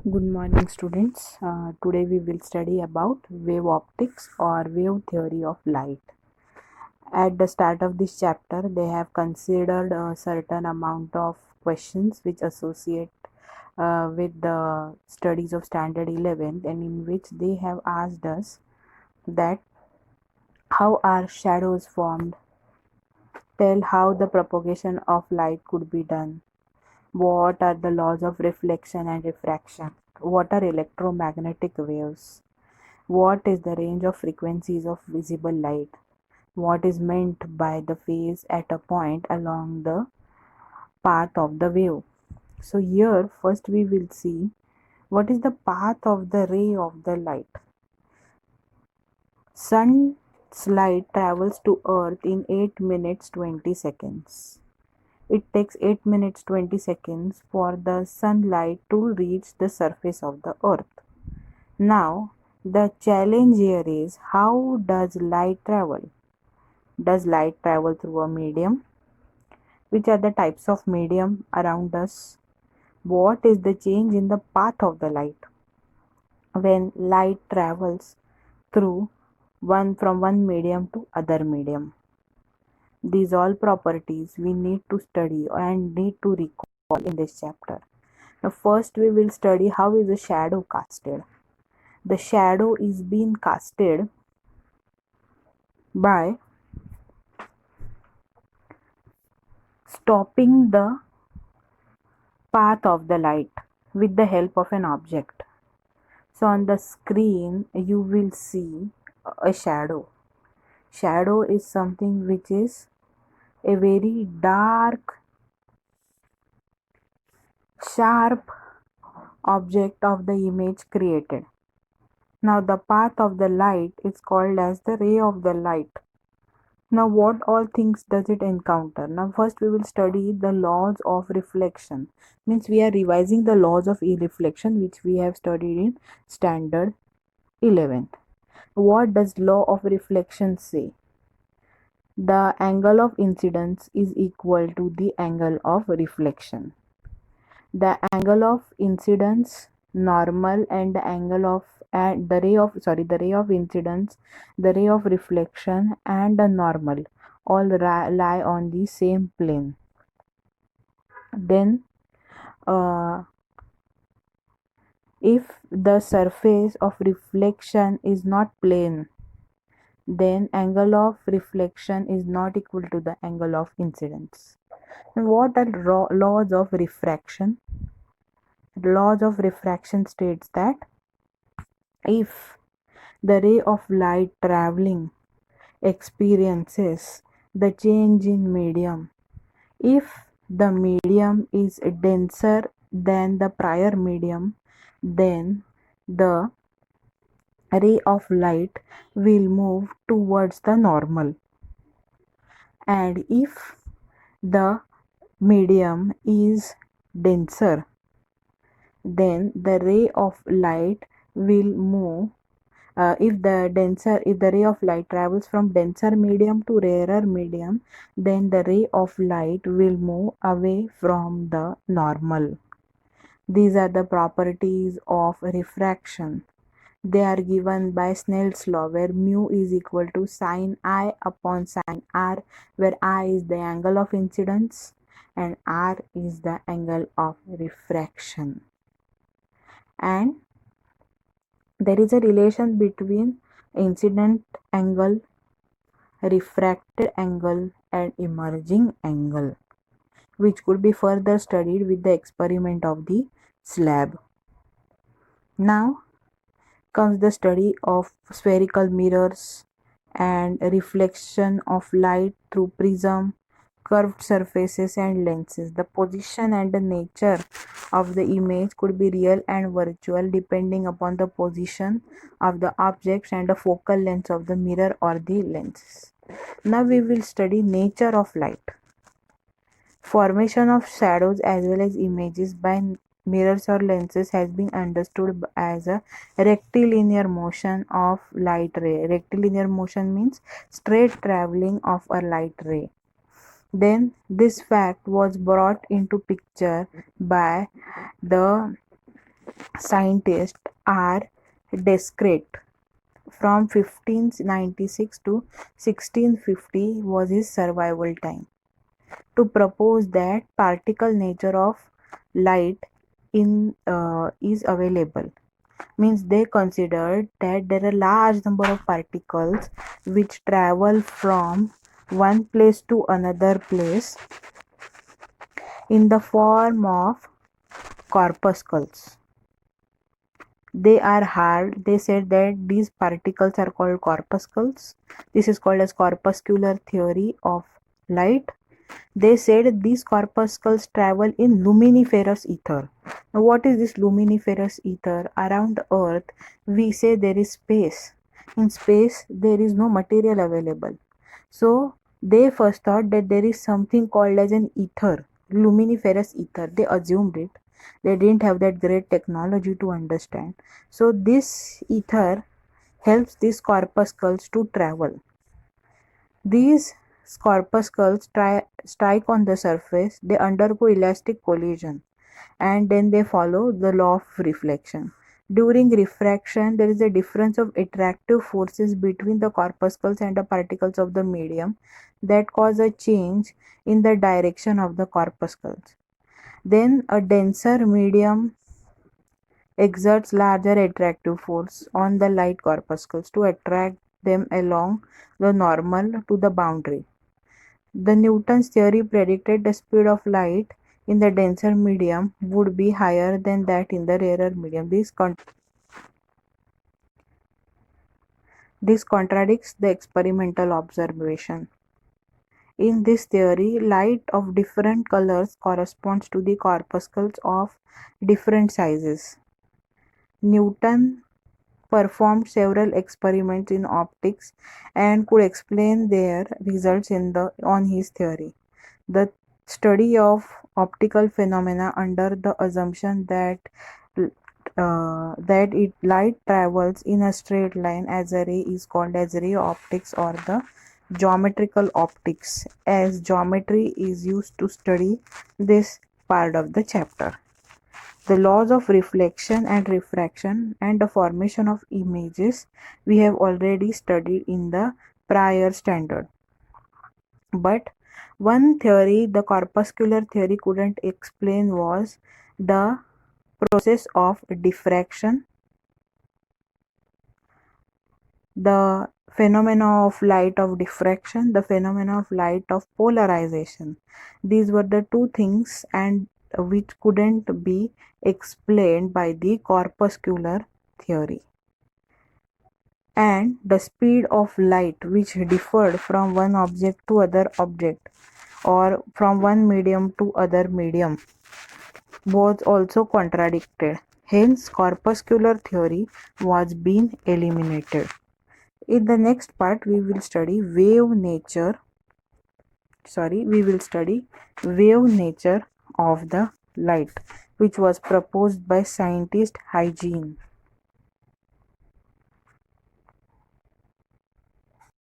Good morning, students. Today we will study about wave optics or wave theory of light. At the start of this chapter, they have considered a certain amount of questions which associate with the studies of standard 11, and in which they have asked us that how are shadows formed, tell how the propagation of light could be done, what are the laws of reflection and refraction, what are electromagnetic waves, what is the range of frequencies of visible light? What is meant by the phase at a point along the path of the wave? So here first we will see what is the path of the ray of the light. Sun's light travels to earth in 8 minutes 20 seconds. It takes 8 minutes 20 seconds for the sunlight to reach the surface of the earth. Now the challenge here is, how does light travel? Does light travel through a medium? Which are the types of medium around us? What is the change in the path of the light when light travels through from one medium to other medium? These all properties we need to study and need to recall in this chapter. Now first we will study how is a shadow casted. The shadow is being casted by stopping the path of the light with the help of an object. So on the screen you will see a shadow. Shadow is something which is a very dark, sharp object of the image created. Now the path of the light is called as the ray of the light. Now what all things does it encounter? Now first we will study the laws of reflection. Means we are revising the laws of reflection which we have studied in standard 11th. What does law of reflection say? The angle of incidence is equal to the angle of reflection. The angle of incidence normal and the angle of the ray of incidence, the ray of reflection and the normal all lie on the same plane. Then if the surface of reflection is not plane, then angle of reflection is not equal to the angle of incidence. And what are laws of refraction? Laws of refraction states that if the ray of light traveling experiences the change in medium, if the medium is denser than the prior medium, then the ray of light will move towards the normal. And if the medium is denser, then the ray of light will move. If the ray of light travels from denser medium to rarer medium, then the ray of light will move away from the normal. These are the properties of refraction. They are given by Snell's law, where mu is equal to sine I upon sine r, where I is the angle of incidence and r is the angle of refraction. And there is a relation between incident angle, refracted angle and emerging angle, which could be further studied with the experiment of the slab. Now comes the study of spherical mirrors and reflection of light through prism, curved surfaces and lenses. The position and the nature of the image could be real and virtual depending upon the position of the objects and the focal length of the mirror or the lenses. Now we will study nature of light. Formation of shadows as well as images by mirrors or lenses has been understood as a rectilinear motion of light ray. Rectilinear motion means straight traveling of a light ray. Then this fact was brought into picture by the scientist R. Descartes from 1596 to 1650 was his survival time, to propose that particle nature of light is available. Means they considered that there are large number of particles which travel from one place to another place in the form of corpuscles. They are hard. They said that these particles are called corpuscles. This is called as corpuscular theory of light. They said these corpuscles travel in luminiferous ether. Now, what is this luminiferous ether? Around Earth, we say there is space. In space, there is no material available. So, they first thought that there is something called as an ether, luminiferous ether. They assumed it. They didn't have that great technology to understand. So, this ether helps these corpuscles to travel. These corpuscles strike on the surface, they undergo elastic collision, and then they follow the law of reflection. During refraction, there is a difference of attractive forces between the corpuscles and the particles of the medium that cause a change in the direction of the corpuscles. Then a denser medium exerts larger attractive force on the light corpuscles to attract them along the normal to the boundary. The Newton's theory predicted the speed of light in the denser medium would be higher than that in the rarer medium. This contradicts the experimental observation. In this theory, light of different colors corresponds to the corpuscles of different sizes. Newton performed several experiments in optics and could explain their results on his theory. The study of optical phenomena under the assumption that light travels in a straight line as a ray is called as ray optics or the geometrical optics, as geometry is used to study this part of the chapter. The laws of reflection and refraction and the formation of images we have already studied in the prior standard. But one theory the corpuscular theory couldn't explain was the process of diffraction, the phenomena of light of diffraction, the phenomena of light of polarization. These were the two things and which couldn't be explained by the corpuscular theory. And the speed of light which differed from one object to other object or from one medium to other medium was also contradicted. Hence, corpuscular theory was being eliminated. In the next part, we will study wave nature of the light, which was proposed by scientist Hygiene.